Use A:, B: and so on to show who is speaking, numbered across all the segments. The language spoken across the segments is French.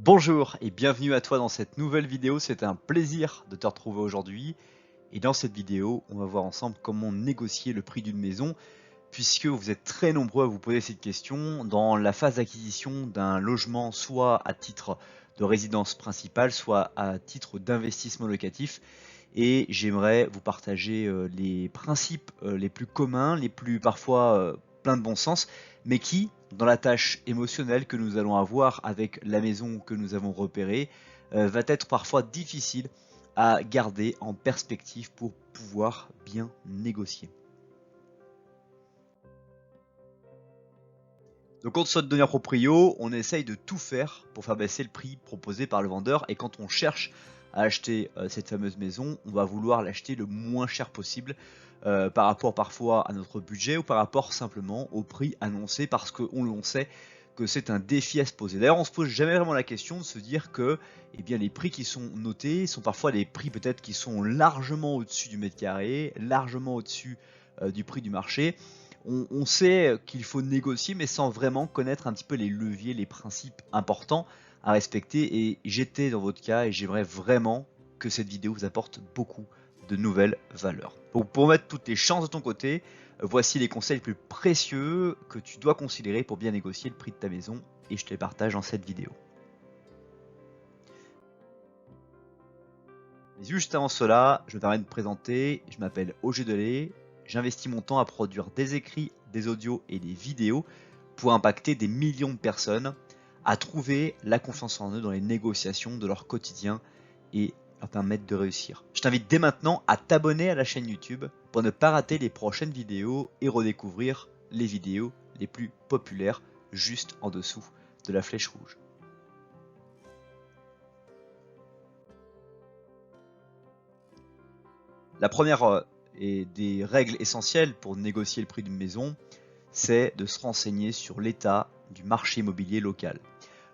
A: Bonjour et bienvenue à toi dans cette nouvelle vidéo, c'est un plaisir de te retrouver aujourd'hui. Et dans cette vidéo, on va voir ensemble comment négocier le prix d'une maison, puisque vous êtes très nombreux à vous poser cette question dans la phase d'acquisition d'un logement, soit à titre de résidence principale, soit à titre d'investissement locatif. Et j'aimerais vous partager les principes les plus communs, les plus parfois pleins de bon sens, mais qui, dans la tâche émotionnelle que nous allons avoir avec la maison que nous avons repérée, va être parfois difficile à garder en perspective pour pouvoir bien négocier. Donc quand on souhaite devenir proprio, on essaye de tout faire pour faire baisser le prix proposé par le vendeur, et quand on cherche à acheter cette fameuse maison, on va vouloir l'acheter le moins cher possible par rapport parfois à notre budget ou par rapport simplement au prix annoncé, parce qu'on sait que c'est un défi à se poser. D'ailleurs, on se pose jamais vraiment la question de se dire que eh bien, les prix qui sont notés sont parfois des prix peut-être qui sont largement au-dessus du mètre carré, largement au-dessus du prix du marché. On sait qu'il faut négocier, mais sans vraiment connaître un petit peu les leviers, les principes importants à respecter. Et j'étais dans votre cas et j'aimerais vraiment que cette vidéo vous apporte beaucoup de nouvelles valeurs. Donc pour mettre toutes les chances de ton côté, voici les conseils les plus précieux que tu dois considérer pour bien négocier le prix de ta maison, et je te les partage dans cette vidéo. Mais juste avant cela, je me permets de me présenter, je m'appelle Auger Delay, j'investis mon temps à produire des écrits, des audios et des vidéos pour impacter des millions de personnes à trouver la confiance en eux dans les négociations de leur quotidien et leur permettre de réussir. Je t'invite dès maintenant à t'abonner à la chaîne YouTube pour ne pas rater les prochaines vidéos et redécouvrir les vidéos les plus populaires juste en dessous de la flèche rouge. La première et des règles essentielles pour négocier le prix d'une maison, c'est de se renseigner sur l'état du marché immobilier local.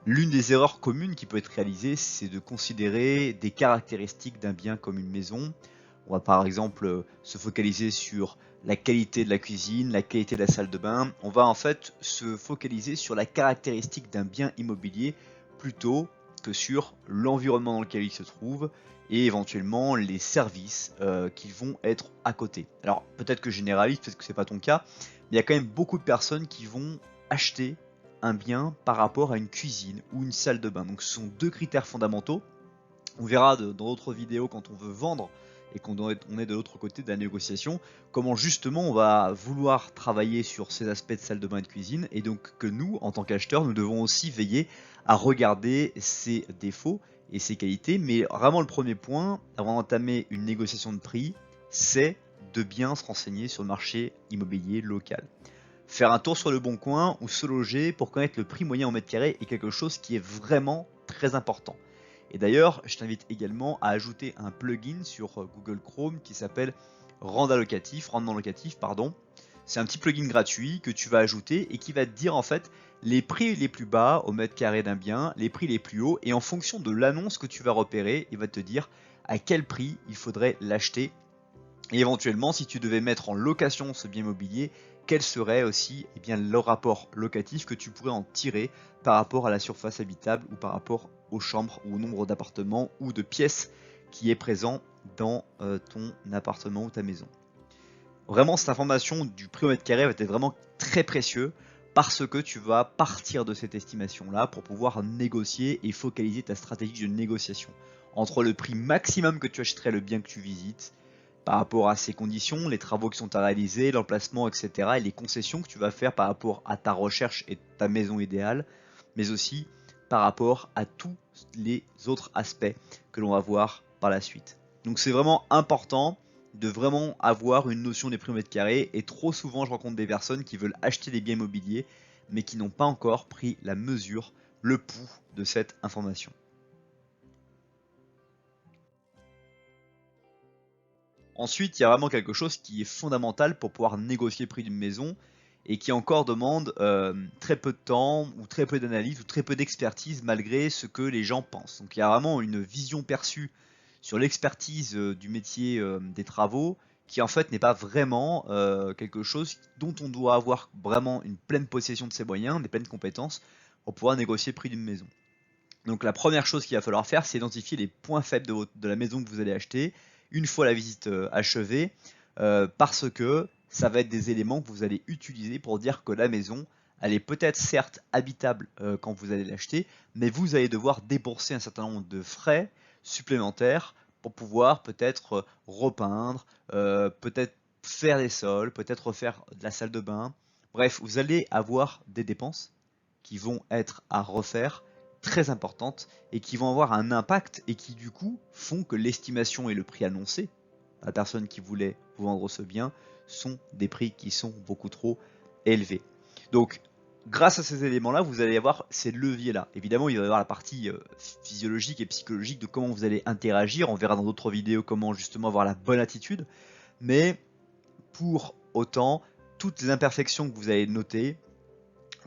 A: L'une des erreurs communes qui peut être réalisée, c'est de considérer des caractéristiques d'un bien comme une maison. On va par exemple se focaliser sur la qualité de la cuisine, la qualité de la salle de bain. On va en fait se focaliser sur la caractéristique d'un bien immobilier plutôt que sur l'environnement dans lequel il se trouve et éventuellement les services qui vont être à côté. Alors peut-être que je généralise, peut-être que c'est pas ton cas, mais il y a quand même beaucoup de personnes qui vont acheter un bien par rapport à une cuisine ou une salle de bain. Donc ce sont deux critères fondamentaux. On verra dans d'autres vidéos quand on veut vendre et qu'on est de l'autre côté de la négociation, comment justement on va vouloir travailler sur ces aspects de salle de bain et de cuisine, et donc que nous, en tant qu'acheteurs, nous devons aussi veiller à regarder ces défauts et ses qualités. Mais vraiment le premier point, avant d'entamer une négociation de prix, c'est de bien se renseigner sur le marché immobilier local. Faire un tour sur le bon coin ou se loger pour connaître le prix moyen au mètre carré est quelque chose qui est vraiment très important. Et d'ailleurs, je t'invite également à ajouter un plugin sur Google Chrome qui s'appelle Rendement locatif, pardon. C'est un petit plugin gratuit que tu vas ajouter et qui va te dire en fait les prix les plus bas au mètre carré d'un bien, les prix les plus hauts, et en fonction de l'annonce que tu vas repérer, il va te dire à quel prix il faudrait l'acheter. Et éventuellement, si tu devais mettre en location ce bien immobilier, quel serait aussi le rapport locatif que tu pourrais en tirer par rapport à la surface habitable ou par rapport aux chambres ou au nombre d'appartements ou de pièces qui est présent dans ton appartement ou ta maison. Vraiment, cette information du prix au mètre carré va être vraiment très précieux parce que tu vas partir de cette estimation-là pour pouvoir négocier et focaliser ta stratégie de négociation entre le prix maximum que tu achèterais le bien que tu visites, par rapport à ces conditions, les travaux qui sont à réaliser, l'emplacement, etc. et les concessions que tu vas faire par rapport à ta recherche et ta maison idéale, mais aussi par rapport à tous les autres aspects que l'on va voir par la suite. Donc c'est vraiment important de vraiment avoir une notion des prix au mètre carré, et trop souvent je rencontre des personnes qui veulent acheter des biens immobiliers mais qui n'ont pas encore pris la mesure, le pouls de cette information. Ensuite, il y a vraiment quelque chose qui est fondamental pour pouvoir négocier le prix d'une maison et qui encore demande très peu de temps ou très peu d'analyse ou très peu d'expertise malgré ce que les gens pensent. Donc il y a vraiment une vision perçue sur l'expertise du métier des travaux qui en fait n'est pas vraiment quelque chose dont on doit avoir vraiment une pleine possession de ses moyens, des pleines compétences pour pouvoir négocier le prix d'une maison. Donc la première chose qu'il va falloir faire, c'est identifier les points faibles de la maison que vous allez acheter une fois la visite achevée, parce que ça va être des éléments que vous allez utiliser pour dire que la maison, elle est peut-être certes habitable quand vous allez l'acheter, mais vous allez devoir débourser un certain nombre de frais supplémentaires pour pouvoir peut-être repeindre, peut-être faire des sols, peut-être refaire de la salle de bain. Bref, vous allez avoir des dépenses qui vont être à refaire très importantes et qui vont avoir un impact et qui du coup font que l'estimation et le prix annoncé à la personne qui voulait vous vendre ce bien sont des prix qui sont beaucoup trop élevés. Donc grâce à ces éléments-là, vous allez avoir ces leviers-là. Évidemment, il va y avoir la partie physiologique et psychologique de comment vous allez interagir. On verra dans d'autres vidéos comment justement avoir la bonne attitude. Mais pour autant, toutes les imperfections que vous allez noter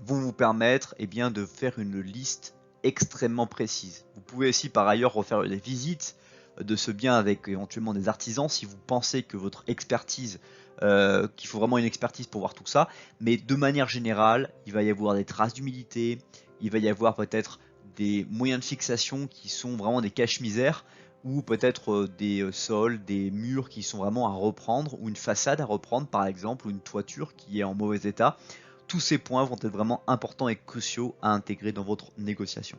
A: vont vous permettre de faire une liste extrêmement précise. Vous pouvez aussi par ailleurs refaire des visites de ce bien avec éventuellement des artisans si vous pensez que votre expertise, qu'il faut vraiment une expertise pour voir tout ça, mais de manière générale, il va y avoir des traces d'humidité, il va y avoir peut-être des moyens de fixation qui sont vraiment des cache-misères, ou peut-être des sols, des murs qui sont vraiment à reprendre, ou une façade à reprendre par exemple, ou une toiture qui est en mauvais état. Tous ces points vont être vraiment importants et cruciaux à intégrer dans votre négociation.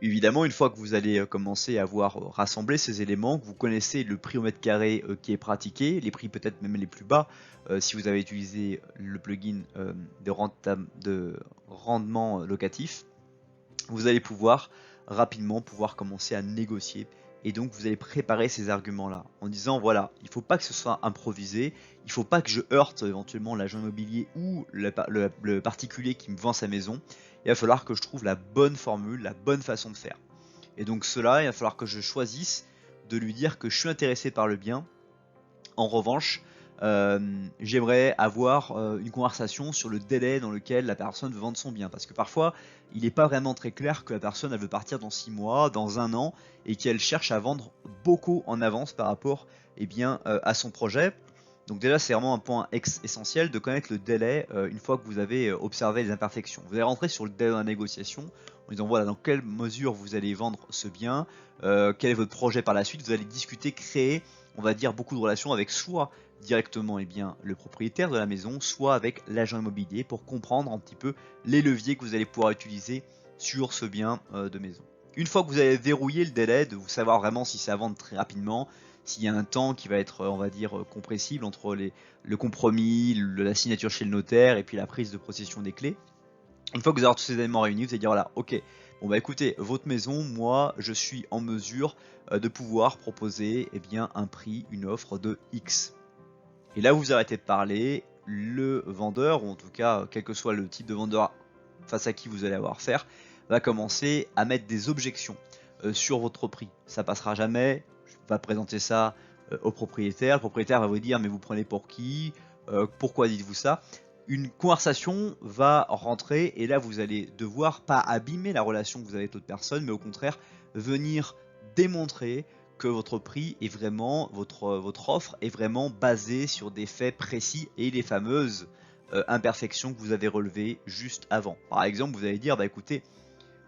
A: Évidemment, une fois que vous allez commencer à avoir rassemblé ces éléments, que vous connaissez le prix au mètre carré qui est pratiqué, les prix peut-être même les plus bas, si vous avez utilisé le plugin de rendement locatif, vous allez pouvoir rapidement commencer à négocier. Et donc vous allez préparer ces arguments-là en disant voilà, il ne faut pas que ce soit improvisé, il ne faut pas que je heurte éventuellement l'agent immobilier ou le particulier qui me vend sa maison. Il va falloir que je trouve la bonne formule, la bonne façon de faire. Et donc cela, il va falloir que je choisisse de lui dire que je suis intéressé par le bien. En revanche, j'aimerais avoir une conversation sur le délai dans lequel la personne veut vendre son bien. Parce que parfois, il n'est pas vraiment très clair que la personne elle veut partir dans 6 mois, dans 1 an, et qu'elle cherche à vendre beaucoup en avance par rapport à son projet. Donc déjà, c'est vraiment un point essentiel de connaître le délai une fois que vous avez observé les imperfections. Vous allez rentrer sur le délai de la négociation en disant voilà dans quelle mesure vous allez vendre ce bien, quel est votre projet par la suite. Vous allez discuter, créer, on va dire, beaucoup de relations avec soit directement le propriétaire de la maison, soit avec l'agent immobilier pour comprendre un petit peu les leviers que vous allez pouvoir utiliser sur ce bien de maison. Une fois que vous avez verrouillé le délai, de vous savoir vraiment si c'est à vendre très rapidement, s'il y a un temps qui va être, on va dire, compressible entre le compromis, la signature chez le notaire et puis la prise de possession des clés. Une fois que vous avez tous ces éléments réunis, vous allez dire voilà, ok, bon bah écoutez, votre maison, moi, je suis en mesure de pouvoir proposer un prix, une offre de X. Et là, vous arrêtez de parler, le vendeur, ou en tout cas, quel que soit le type de vendeur face à qui vous allez avoir affaire, va commencer à mettre des objections sur votre prix. Ça passera jamais, je vais présenter ça au propriétaire. Le propriétaire va vous dire mais vous prenez pour qui, pourquoi dites-vous ça. Une conversation va rentrer et là vous allez devoir pas abîmer la relation que vous avez avec l'autre personne, mais au contraire venir démontrer que votre prix est vraiment, votre offre est vraiment basée sur des faits précis et les fameuses imperfections que vous avez relevées juste avant. Par exemple, vous allez dire, bah écoutez,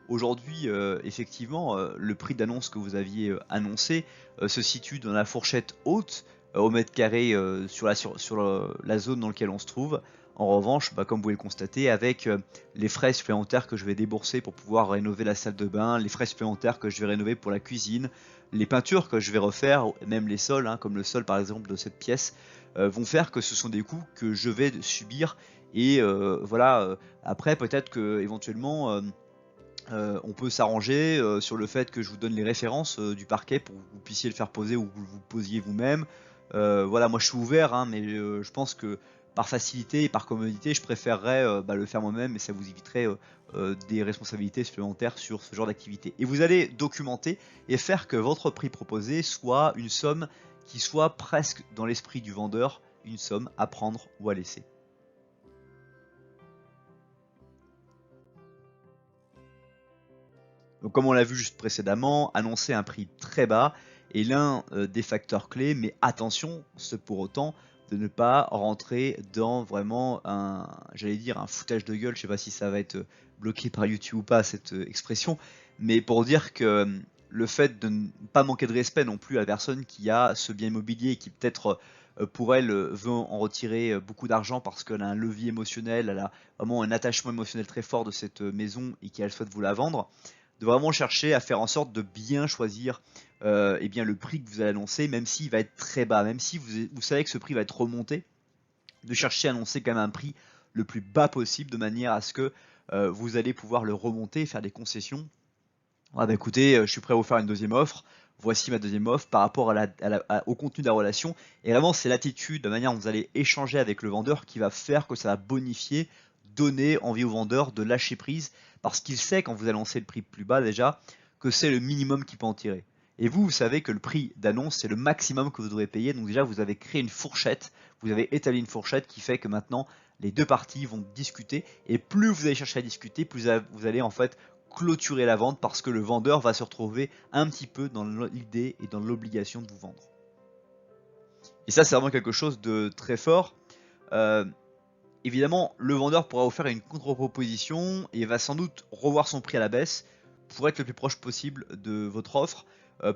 A: aujourd'hui, effectivement, le prix d'annonce que vous aviez annoncé se situe dans la fourchette haute au mètre carré sur la zone dans laquelle on se trouve. En revanche, bah, comme vous pouvez le constater, avec les frais supplémentaires que je vais débourser pour pouvoir rénover la salle de bain, les frais supplémentaires que je vais rénover pour la cuisine, les peintures que je vais refaire, même les sols, comme le sol par exemple de cette pièce, vont faire que ce sont des coûts que je vais subir. Et après peut-être que éventuellement on peut s'arranger sur le fait que je vous donne les références du parquet pour que vous puissiez le faire poser ou que vous le posiez vous-même. Voilà, moi je suis ouvert, mais je pense que par facilité et par commodité, je préférerais le faire moi-même et ça vous éviterait des responsabilités supplémentaires sur ce genre d'activité. Et vous allez documenter et faire que votre prix proposé soit une somme qui soit presque dans l'esprit du vendeur, une somme à prendre ou à laisser. Donc comme on l'a vu juste précédemment, annoncer un prix très bas est l'un des facteurs clés, mais attention, ce pour autant, de ne pas rentrer dans vraiment j'allais dire un foutage de gueule. Je sais pas si ça va être bloqué par YouTube ou pas cette expression, mais pour dire que le fait de ne pas manquer de respect non plus à la personne qui a ce bien immobilier et qui peut-être pour elle veut en retirer beaucoup d'argent parce qu'elle a un levier émotionnel, elle a vraiment un attachement émotionnel très fort de cette maison et qu'elle souhaite vous la vendre, de vraiment chercher à faire en sorte de bien choisir eh bien, le prix que vous allez annoncer, même s'il va être très bas, même si vous savez que ce prix va être remonté, de chercher à annoncer quand même un prix le plus bas possible de manière à ce que vous allez pouvoir le remonter, faire des concessions. Ah bah écoutez, je suis prêt à vous faire une deuxième offre. Voici ma deuxième offre par rapport au contenu de la relation. Et vraiment, c'est l'attitude, la manière dont vous allez échanger avec le vendeur qui va faire que ça va bonifier, donner envie au vendeur de lâcher prise parce qu'il sait quand vous annoncez le prix plus bas déjà que c'est le minimum qu'il peut en tirer. Et vous savez que le prix d'annonce, c'est le maximum que vous devrez payer. Donc déjà, vous avez créé une fourchette, vous avez établi une fourchette qui fait que maintenant, les deux parties vont discuter. Et plus vous allez chercher à discuter, plus vous allez en fait clôturer la vente parce que le vendeur va se retrouver un petit peu dans l'idée et dans l'obligation de vous vendre. Et ça, c'est vraiment quelque chose de très fort. Euh, Évidemment, le vendeur pourra vous faire une contre-proposition et va sans doute revoir son prix à la baisse pour être le plus proche possible de votre offre.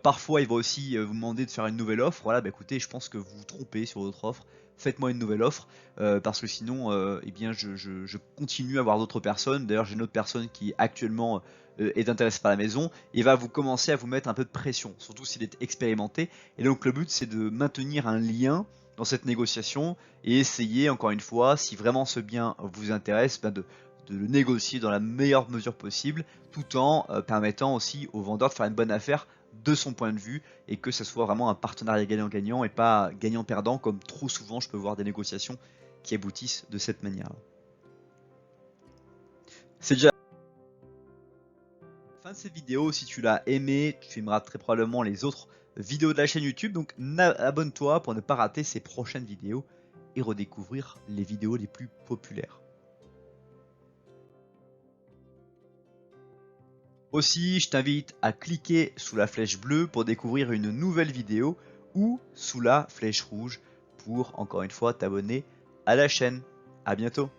A: Parfois, il va aussi vous demander de faire une nouvelle offre. Voilà, bah écoutez, je pense que vous vous trompez sur votre offre. Faites-moi une nouvelle offre parce que sinon, eh bien, je continue à voir d'autres personnes. D'ailleurs, j'ai une autre personne qui actuellement est intéressée par la maison et va vous commencer à vous mettre un peu de pression, surtout s'il est expérimenté. Et donc, le but, c'est de maintenir un lien dans cette négociation et essayer encore une fois, si vraiment ce bien vous intéresse, de le négocier dans la meilleure mesure possible, tout en permettant aussi au vendeur de faire une bonne affaire de son point de vue et que ce soit vraiment un partenariat gagnant-gagnant et pas gagnant-perdant comme trop souvent je peux voir des négociations qui aboutissent de cette manière. C'est déjà la fin de cette vidéo. Si tu l'as aimé, tu aimeras très probablement les autres vidéos de la chaîne YouTube, donc abonne-toi pour ne pas rater ces prochaines vidéos et redécouvrir les vidéos les plus populaires. Aussi, je t'invite à cliquer sous la flèche bleue pour découvrir une nouvelle vidéo ou sous la flèche rouge pour encore une fois t'abonner à la chaîne. À bientôt.